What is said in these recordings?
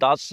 10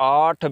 8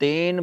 3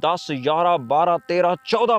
10, 11, 12, 13, 14,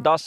10,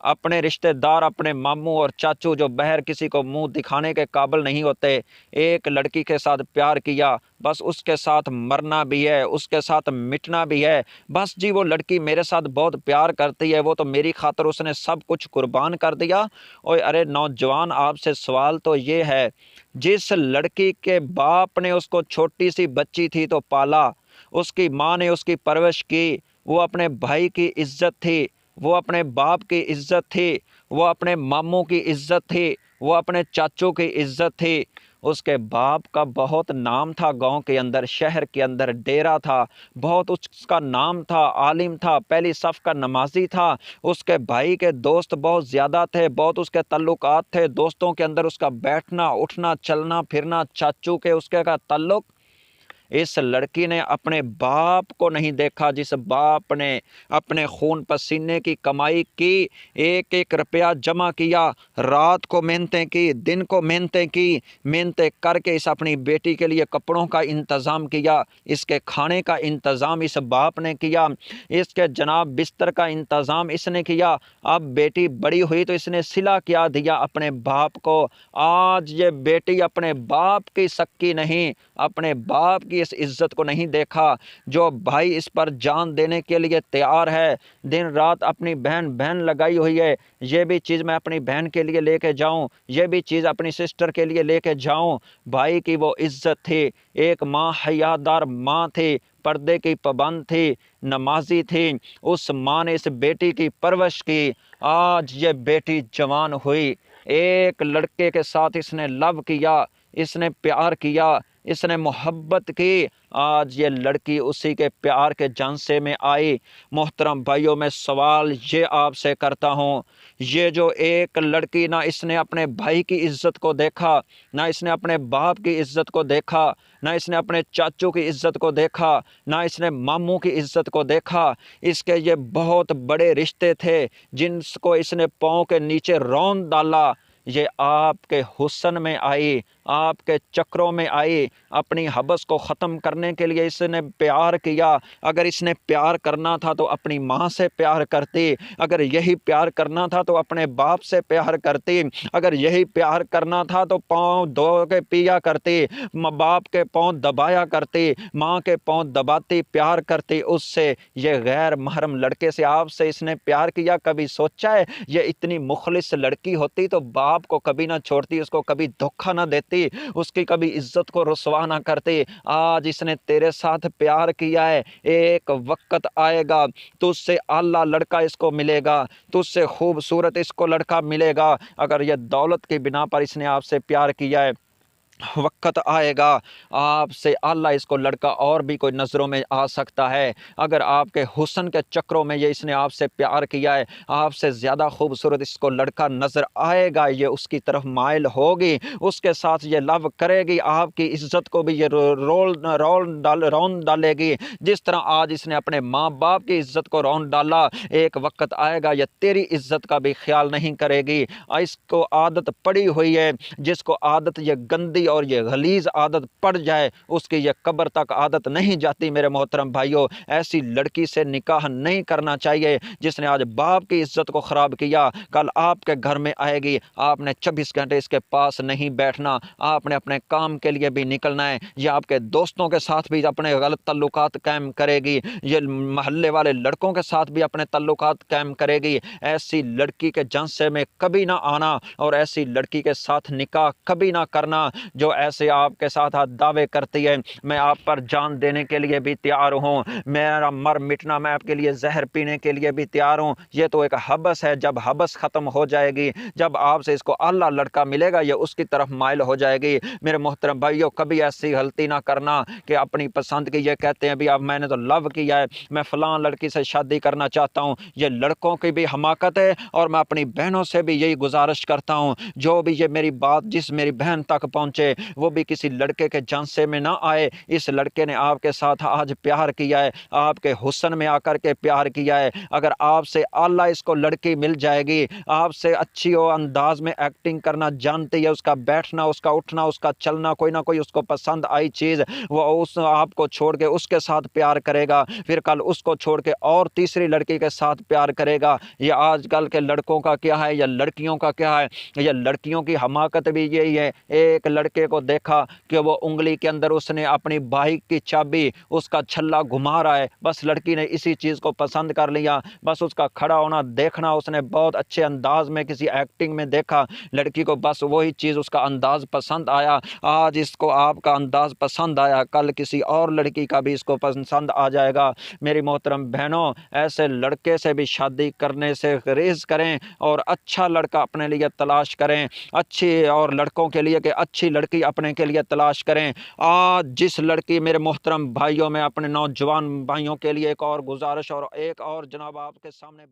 اپنے رشتہ دار، اپنے ماموں اور چاچو جو بہر کسی کو منہ دکھانے کے قابل نہیں ہوتے، ایک لڑکی کے ساتھ پیار کیا، بس اس کے ساتھ مرنا بھی ہے، اس کے ساتھ مٹنا بھی ہے، بس جی وہ لڑکی میرے ساتھ بہت پیار کرتی ہے، وہ تو میری خاطر اس نے سب کچھ قربان کر دیا۔ اور ارے نوجوان، آپ سے سوال تو یہ ہے، جس لڑکی کے باپ نے اس کو چھوٹی سی بچی تھی تو پالا، اس کی ماں نے اس کی پرورش کی، وہ اپنے بھائی کی عزت تھی، وہ اپنے باپ کی عزت تھی، وہ اپنے ماموں کی عزت تھی، وہ اپنے چاچوں کی عزت تھی، اس کے باپ کا بہت نام تھا، گاؤں کے اندر، شہر کے اندر ڈیرا تھا، بہت اس کا نام تھا، عالم تھا، پہلی صف کا نمازی تھا، اس کے بھائی کے دوست بہت زیادہ تھے، بہت اس کے تعلقات تھے، دوستوں کے اندر اس کا بیٹھنا اٹھنا چلنا پھرنا، چاچو کے اس کے کا تعلق۔ اس لڑکی نے اپنے باپ کو نہیں دیکھا، جس باپ نے اپنے خون پسینے کی کمائی کی، ایک ایک روپیہ جمع کیا، رات کو محنتیں کی، دن کو محنتیں کی، محنتیں کر کے اس اپنی بیٹی کے لیے کپڑوں کا انتظام کیا، اس کے کھانے کا انتظام اس باپ نے کیا، اس کے جناب بستر کا انتظام اس نے کیا۔ اب بیٹی بڑی ہوئی تو اس نے صلہ کیا دیا اپنے باپ کو۔ آج یہ بیٹی اپنے باپ کی سکی نہیں، اپنے باپ کی اس عزت کو نہیں دیکھا۔ جو بھائی اس پر جان دینے کے لیے تیار ہے، دن رات اپنی بہن لگائی ہوئی ہے، یہ بھی چیز میں اپنی بہن کے لیے لے کے جاؤں، یہ بھی چیز اپنی سسٹر کے لیے لے کے جاؤں۔ بھائی کی وہ عزت تھی، ایک ماں حیادار ماں تھی، پردے کی پابند تھی، نمازی تھی، اس ماں نے اس بیٹی کی پرورش کی۔ آج یہ بیٹی جوان ہوئی، ایک لڑکے کے ساتھ اس نے لو کیا، اس نے پیار کیا، اس نے محبت کی، آج یہ لڑکی اسی کے پیار کے جھانسے میں آئی۔ محترم بھائیوں، میں سوال یہ آپ سے کرتا ہوں، یہ جو ایک لڑکی، نہ اس نے اپنے بھائی کی عزت کو دیکھا، نہ اس نے اپنے باپ کی عزت کو دیکھا، نہ اس نے اپنے چاچو کی عزت کو دیکھا، نہ اس نے ماموں کی عزت کو دیکھا، اس کے یہ بہت بڑے رشتے تھے جن کو اس نے پاؤں کے نیچے رون ڈالا، یہ آپ کے حسن میں آئی، آپ کے چکروں میں آئی، اپنی حبس کو ختم کرنے کے لیے اس نے پیار کیا۔ اگر اس نے پیار کرنا تھا تو اپنی ماں سے پیار کرتی، اگر یہی پیار کرنا تھا تو اپنے باپ سے پیار کرتی، اگر یہی پیار کرنا تھا تو پاؤں دھو کے پیا کرتی، باپ کے پاؤں دبایا کرتی، ماں کے پاؤں دباتی، پیار کرتی اس سے۔ یہ غیر محرم لڑکے سے آپ سے اس نے پیار کیا، کبھی سوچا ہے یہ اتنی مخلص لڑکی ہوتی تو باپ کو کبھی نہ چھوڑتی، اس کو کبھی دھوکہ نہ دیتی، اس کی کبھی عزت کو رسوا نہ کرتی۔ آج اس نے تیرے ساتھ پیار کیا ہے، ایک وقت آئے گا تجھ سے اعلیٰ لڑکا اس کو ملے گا، تجھ سے خوبصورت اس کو لڑکا ملے گا۔ اگر یہ دولت کی بنا پر اس نے آپ سے پیار کیا ہے، وقت آئے گا آپ سے اعلیٰ اس کو لڑکا اور بھی کوئی نظروں میں آ سکتا ہے۔ اگر آپ کے حسن کے چکروں میں یہ اس نے آپ سے پیار کیا ہے، آپ سے زیادہ خوبصورت اس کو لڑکا نظر آئے گا، یہ اس کی طرف مائل ہوگی، اس کے ساتھ یہ لو کرے گی، آپ کی عزت کو بھی یہ رون ڈالے گی، جس طرح آج اس نے اپنے ماں باپ کی عزت کو رون ڈالا۔ ایک وقت آئے گا یہ تیری عزت کا بھی خیال نہیں کرے گی۔ اس کو عادت پڑی ہوئی ہے، جس کو عادت یہ گندی اور یہ غلیظ عادت پڑ جائے، اس کی یہ قبر تک عادت نہیں جاتی۔ میرے محترم بھائیوں، ایسی لڑکی سے نکاح نہیں کرنا چاہیے جس نے آج باپ کی عزت کو خراب کیا، کل آپ کے گھر میں آئے گی، آپ نے 24 گھنٹے اس کے پاس نہیں بیٹھنا، آپ نے اپنے کام کے لیے بھی نکلنا ہے، یہ آپ کے دوستوں کے ساتھ بھی اپنے غلط تعلقات قائم کرے گی، یہ محلے والے لڑکوں کے ساتھ بھی اپنے تعلقات قائم کرے گی۔ ایسی لڑکی کے جھانسے میں کبھی نہ آنا اور ایسی لڑکی کے ساتھ نکاح کبھی نہ کرنا جو ایسے آپ کے ساتھ دعوے کرتی ہے، میں آپ پر جان دینے کے لیے بھی تیار ہوں، میرا مر مٹنا، میں آپ کے لیے زہر پینے کے لیے بھی تیار ہوں۔ یہ تو ایک حبس ہے، جب حبس ختم ہو جائے گی، جب آپ سے اس کو اعلیٰ لڑکا ملے گا، یہ اس کی طرف مائل ہو جائے گی۔ میرے محترم بھائیوں، کبھی ایسی غلطی نہ کرنا کہ اپنی پسند کی، یہ کہتے ہیں بھی اب میں نے تو لو کیا ہے، میں فلاں لڑکی سے شادی کرنا چاہتا ہوں۔ یہ لڑکوں کی بھی حماقت ہے، اور میں اپنی بہنوں سے بھی یہی گزارش کرتا ہوں، جو بھی یہ میری بات جس میری بہن تک پہنچے، سے وہ بھی کسی لڑکے کے جھانسے میں نہ آئے۔ اس لڑکے نے آپ کے ساتھ آج پیار کیا ہے، آپ کے حسن میں آ کر کے پیار کیا ہے۔ اگر آپ سے اعلیٰ اس کو لڑکی مل جائے گی، آپ سے اچھی وہ انداز میں ایکٹنگ کرنا جانتی ہے، اس کا بیٹھنا، اس کا اٹھنا، اس کا چلنا، کوئی نہ کوئی اس کو پسند آئی چیز، وہ اس آپ کو چھوڑ کے اس کے ساتھ پیار کرے گا، پھر کل اس کو چھوڑ کے اور تیسری لڑکی کے ساتھ پیار کرے گا۔ یہ آج کل کے لڑکوں کا کیا ہے یا لڑکیوں کا کیا ہے؟ یہ لڑکیوں کی حماقت بھی یہی ہے۔ ایک لڑکے کو دیکھا کہ وہ انگلی کے اندر اس نے اپنی بائک کی چابی، اس کا چھلا گھما رہا ہے، بس لڑکی نے اسی چیز کو پسند کر لیا، بس اس کا کھڑا ہونا دیکھنا اس نے بہت اچھے انداز میں کسی ایکٹنگ میں دیکھا، لڑکی کو بس وہی چیز، اس کا انداز پسند آیا۔ آج اس کو آپ کا انداز پسند آیا، کل کسی اور لڑکی کا بھی اس کو پسند آ جائے گا۔ میری محترم بہنوں، ایسے لڑکے سے بھی شادی کرنے سے گریز کریں اور اچھا لڑکا اپنے لیے تلاش کریں، اچھی اور لڑکوں کے لیے کہ اچھی لڑکی اپنے کے لیے تلاش کریں۔ آج جس لڑکی، میرے محترم بھائیوں، میں اپنے نوجوان بھائیوں کے لیے ایک اور گزارش اور ایک اور جناب آپ کے سامنے